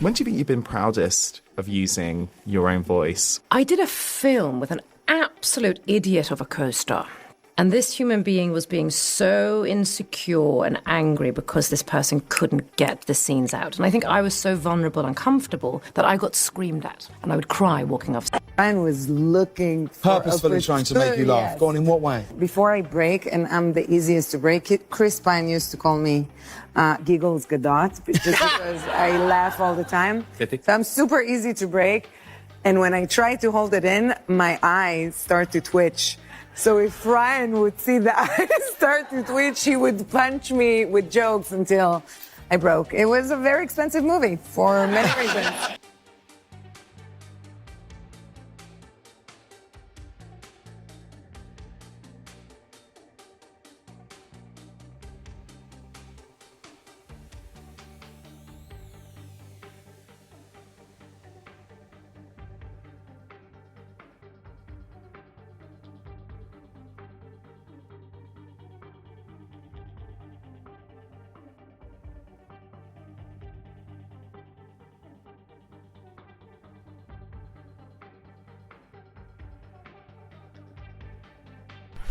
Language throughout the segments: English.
When do you think you've been proudest of using your own voice? I did a film with an absolute idiot of a co-star. And this human being was being so insecure and angry because this person couldn't get the scenes out. And I think I was so vulnerable and comfortable that I got screamed at. And I would cry walking off stage. Ryan was looking for purposefully trying to make you laugh. Yes. Go on, in what way? Before I break, and I'm the easiest to break it, Chris Pine used to call me Giggles Godot, just because I laugh all the time. So I'm super easy to break. And when I try to hold it in, my eyes start to twitch. So if Ryan would see the eyes start to twitch, he would punch me with jokes until I broke. It was a very expensive movie for many reasons.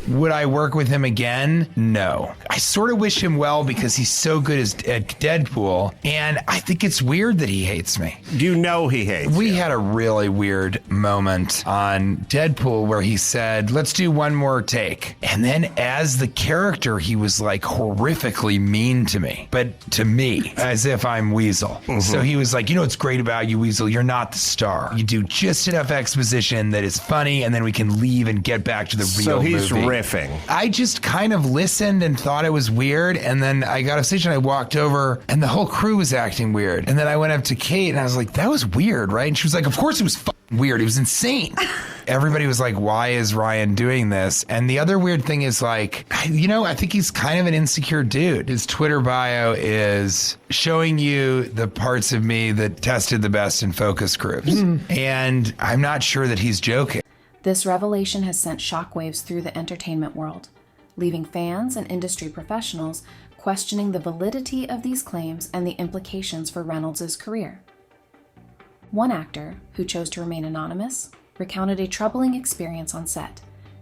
Would I work with him again? No. I sort of wish him well because he's so good at Deadpool, and I think it's weird that he hates me. Do you know he hates We you? had a really weird moment on Deadpool where he said, let's do one more take. And then as the character, he was like horrifically mean to me, but to me, as if I'm Weasel. So he was like, you know what's great about you, Weasel? You're not the star. You do just enough exposition that is funny, and then we can leave and get back to the real movie. So he's riffing. I just kind of listened and thought it was weird, and then I got off stage and I walked over, and the whole crew was acting weird. And then I went up to Kate, and I was like, that was weird, right? And she was like, of course it was weird. It was insane. Everybody was like, why is Ryan doing this? And the other weird thing is like, I think he's kind of an insecure dude. His Twitter bio is showing you the parts of me that tested the best in focus groups. And I'm not sure that he's joking. This revelation has sent shockwaves through the entertainment world, leaving fans and industry professionals questioning the validity of these claims and the implications for Reynolds' career. One actor, who chose to remain anonymous, recounted a troubling experience on set,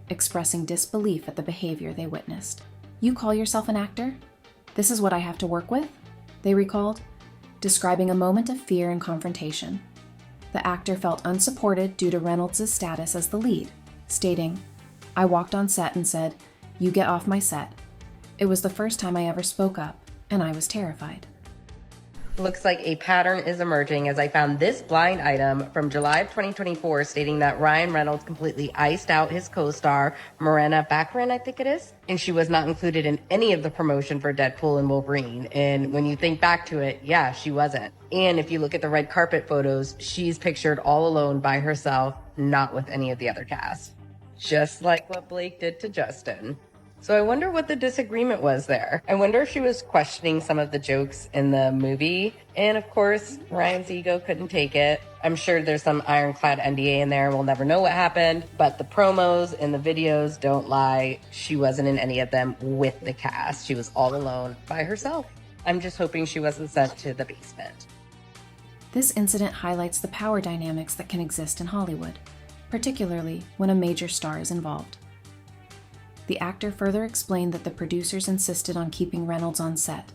expressing disbelief at the behavior they witnessed. "You call yourself an actor? This is what I have to work with?" they recalled, describing a moment of fear and confrontation. The actor felt unsupported due to Reynolds' status as the lead, stating, "I walked on set and said, 'You get off my set.' It was the first time I ever spoke up, and I was terrified." Looks like a pattern is emerging as I found this blind item from July of 2024 stating that Ryan Reynolds completely iced out his co-star, Morena Baccarin, I think it is, and she was not included in any of the promotion for Deadpool and Wolverine. And when you think back to it, yeah, she wasn't. And if you look at the red carpet photos, she's pictured all alone by herself, not with any of the other cast. Just like what Blake did to Justin. So I wonder what the disagreement was there. I wonder if she was questioning some of the jokes in the movie. And of course, Ryan's ego couldn't take it. I'm sure there's some ironclad NDA in there and we'll never know what happened. But the promos and the videos don't lie. She wasn't in any of them with the cast. She was all alone by herself. I'm just hoping she wasn't sent to the basement. This incident highlights the power dynamics that can exist in Hollywood, particularly when a major star is involved. The actor further explained that the producers insisted on keeping Reynolds on set,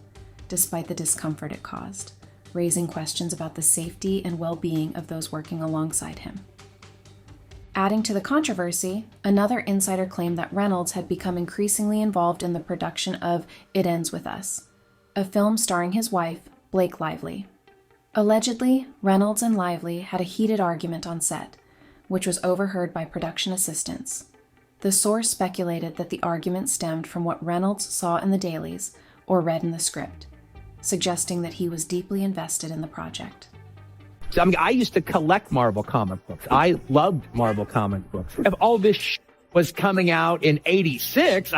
despite the discomfort it caused, raising questions about the safety and well-being of those working alongside him. Adding to the controversy, another insider claimed that Reynolds had become increasingly involved in the production of It Ends With Us, a film starring his wife, Blake Lively. Allegedly, Reynolds and Lively had a heated argument on set, which was overheard by production assistants. The source speculated that the argument stemmed from what Reynolds saw in the dailies or read in the script, suggesting that he was deeply invested in the project. I mean, I used to collect Marvel comic books. I loved Marvel comic books. If all this was coming out in '86,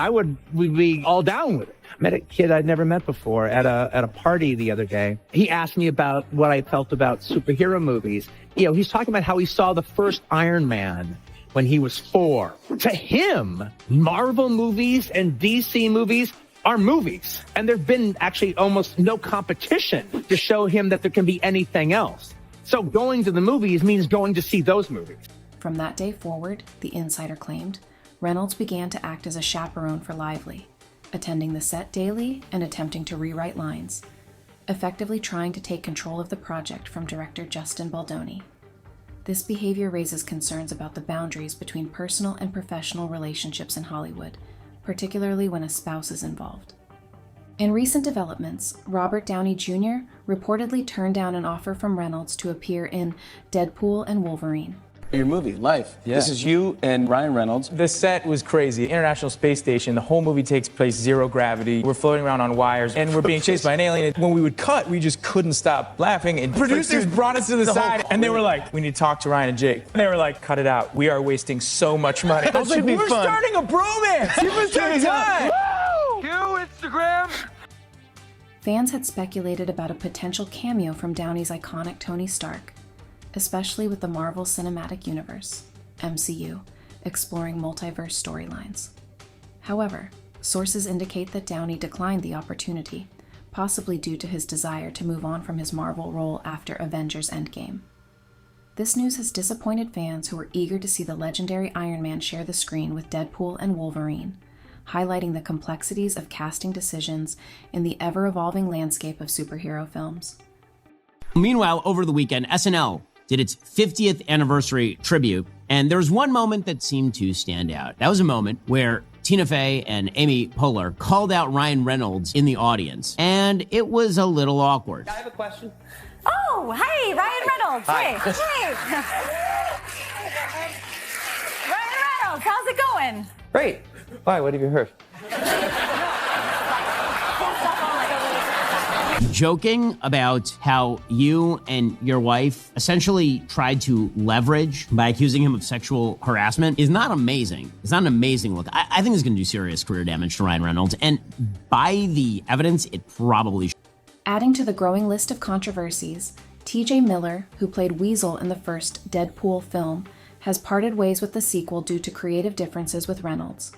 we'd be all down with it. I met a kid I'd never met before at a party the other day. He asked me about what I felt about superhero movies. He's talking about how he saw the first Iron Man when he was 4. To him, Marvel movies and DC movies, are movies. And there've been actually almost no competition to show him that there can be anything else. So going to the movies means going to see those movies. From that day forward, the insider claimed, Reynolds began to act as a chaperone for Lively, attending the set daily and attempting to rewrite lines, effectively trying to take control of the project from director Justin Baldoni. This behavior raises concerns about the boundaries between personal and professional relationships in Hollywood, particularly when a spouse is involved. In recent developments, Robert Downey Jr. reportedly turned down an offer from Reynolds to appear in Deadpool and Wolverine. Your movie, Life. Yeah. This is you and Ryan Reynolds. The set was crazy. International Space Station, the whole movie takes place zero gravity. We're floating around on wires, and we're being chased by an alien. When we would cut, we just couldn't stop laughing. And producers brought us to the side, and they were like, we need to talk to Ryan and Jake. And they were like, cut it out. We are wasting so much money. I was like, we're starting a bromance. Give us some time. Cue Instagram. Fans had speculated about a potential cameo from Downey's iconic Tony Stark, especially with the Marvel Cinematic Universe, MCU, exploring multiverse storylines. However, sources indicate that Downey declined the opportunity, possibly due to his desire to move on from his Marvel role after Avengers Endgame. This news has disappointed fans who were eager to see the legendary Iron Man share the screen with Deadpool and Wolverine, highlighting the complexities of casting decisions in the ever-evolving landscape of superhero films. Meanwhile, over the weekend, SNL did its 50th anniversary tribute, and there was one moment that seemed to stand out. That was a moment where Tina Fey and Amy Poehler called out Ryan Reynolds in the audience, and it was a little awkward. I have a question. Oh, hey, Ryan Reynolds. Hi. Hey. Ryan Reynolds, how's it going? Great. Why? What have you heard? Joking about how you and your wife essentially tried to leverage by accusing him of sexual harassment is not amazing. It's not an amazing look. I think it's going to do serious career damage to Ryan Reynolds, and by the evidence, it probably should. Adding to the growing list of controversies, T.J. Miller, who played Weasel in the first Deadpool film, has parted ways with the sequel due to creative differences with Reynolds.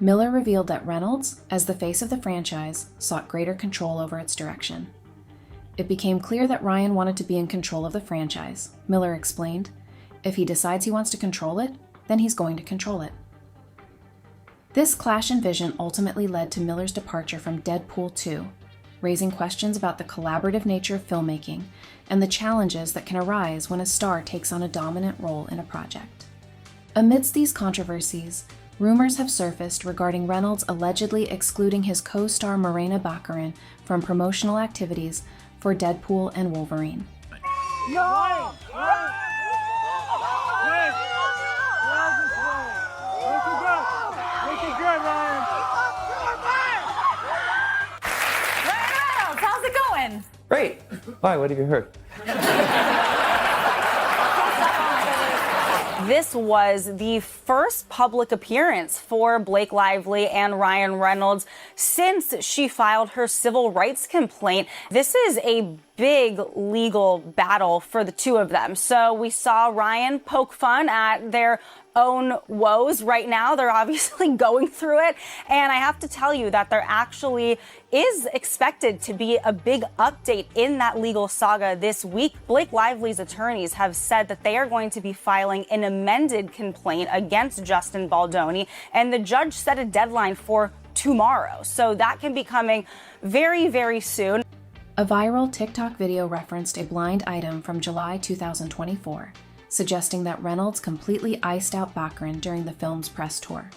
Miller revealed that Reynolds, as the face of the franchise, sought greater control over its direction. It became clear that Ryan wanted to be in control of the franchise. Miller explained, "If he decides he wants to control it, then he's going to control it." This clash in vision ultimately led to Miller's departure from Deadpool 2, raising questions about the collaborative nature of filmmaking and the challenges that can arise when a star takes on a dominant role in a project. Amidst these controversies, rumors have surfaced regarding Reynolds allegedly excluding his co-star Morena Baccarin from promotional activities for Deadpool and Wolverine. No! How's it going? Great. Why? What have you heard? This was the first public appearance for Blake Lively and Ryan Reynolds since she filed her civil rights complaint. This is a big legal battle for the two of them. So we saw Ryan poke fun at their own woes. Right now, they're obviously going through it. And I have to tell you that there actually is expected to be a big update in that legal saga this week. Blake Lively's attorneys have said that they are going to be filing an amended complaint against Justin Baldoni, and the judge set a deadline for tomorrow. So that can be coming very, very soon. A viral TikTok video referenced a blind item from July 2024, suggesting that Reynolds completely iced out Baccarin during the film's press tour.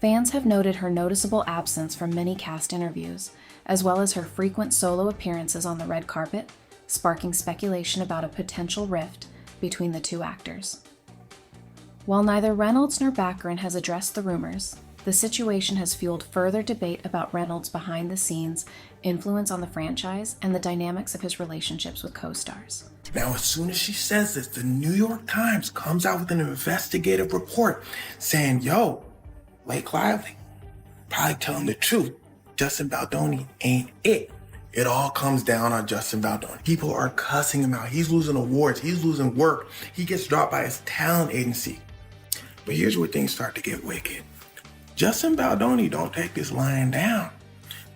Fans have noted her noticeable absence from many cast interviews, as well as her frequent solo appearances on the red carpet, sparking speculation about a potential rift between the two actors. While neither Reynolds nor Baccarin has addressed the rumors, the situation has fueled further debate about Reynolds' behind-the-scenes influence on the franchise and the dynamics of his relationships with co-stars. Now, as soon as she says this, the New York Times comes out with an investigative report saying, yo, Blake Lively, probably telling the truth. Justin Baldoni ain't it. It all comes down on Justin Baldoni. People are cussing him out. He's losing awards. He's losing work. He gets dropped by his talent agency. But here's where things start to get wicked. Justin Baldoni don't take this lying down.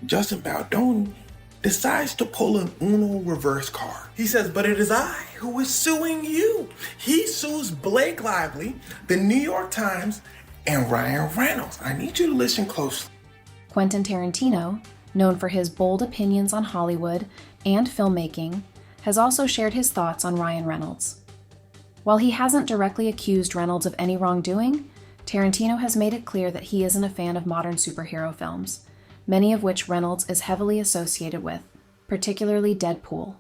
Justin Baldoni decides to pull an Uno reverse card. He says, but it is I who is suing you. He sues Blake Lively, the New York Times, and Ryan Reynolds. I need you to listen closely. Quentin Tarantino, known for his bold opinions on Hollywood and filmmaking, has also shared his thoughts on Ryan Reynolds. While he hasn't directly accused Reynolds of any wrongdoing, Tarantino has made it clear that he isn't a fan of modern superhero films, many of which Reynolds is heavily associated with, particularly Deadpool.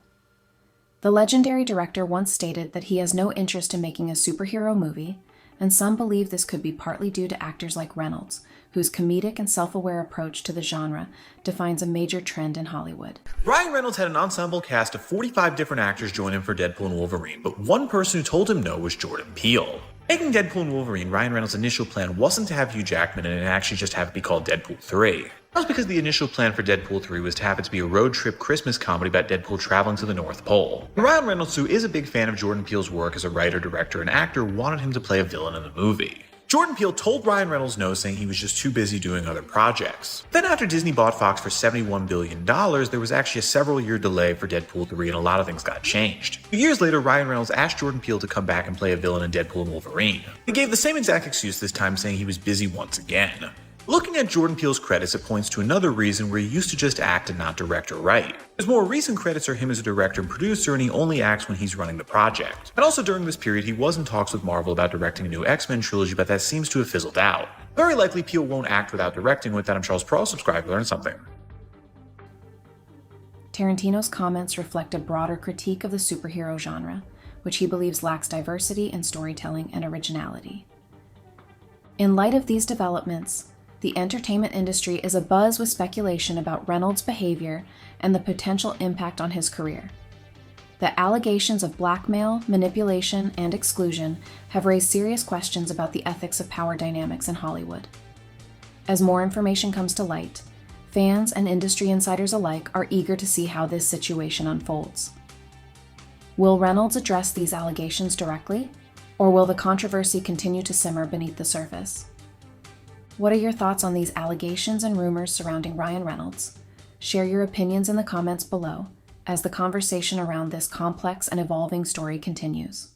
The legendary director once stated that he has no interest in making a superhero movie, and some believe this could be partly due to actors like Reynolds, whose comedic and self-aware approach to the genre defines a major trend in Hollywood. Ryan Reynolds had an ensemble cast of 45 different actors join him for Deadpool and Wolverine, but one person who told him no was Jordan Peele. Making Deadpool and Wolverine, Ryan Reynolds' initial plan wasn't to have Hugh Jackman in it and actually just have it be called Deadpool 3. That was because the initial plan for Deadpool 3 was to have it to be a road trip Christmas comedy about Deadpool traveling to the North Pole. And Ryan Reynolds, who is a big fan of Jordan Peele's work as a writer, director, and actor, wanted him to play a villain in the movie. Jordan Peele told Ryan Reynolds no, saying he was just too busy doing other projects. Then after Disney bought Fox for $71 billion, there was actually a several-year delay for Deadpool 3 and a lot of things got changed. 2 years later, Ryan Reynolds asked Jordan Peele to come back and play a villain in Deadpool and Wolverine. He gave the same exact excuse this time, saying he was busy once again. Looking at Jordan Peele's credits, it points to another reason where he used to just act and not direct or write. His more recent credits are him as a director and producer, and he only acts when he's running the project. And also during this period, he was in talks with Marvel about directing a new X-Men trilogy, but that seems to have fizzled out. Very likely Peele won't act without directing. With that, I'm Charles Pearl. Subscribe to learn something. Tarantino's comments reflect a broader critique of the superhero genre, which he believes lacks diversity in storytelling and originality. In light of these developments, the entertainment industry is abuzz with speculation about Reynolds' behavior and the potential impact on his career. The allegations of blackmail, manipulation, and exclusion have raised serious questions about the ethics of power dynamics in Hollywood. As more information comes to light, fans and industry insiders alike are eager to see how this situation unfolds. Will Reynolds address these allegations directly, or will the controversy continue to simmer beneath the surface? What are your thoughts on these allegations and rumors surrounding Ryan Reynolds? Share your opinions in the comments below as the conversation around this complex and evolving story continues.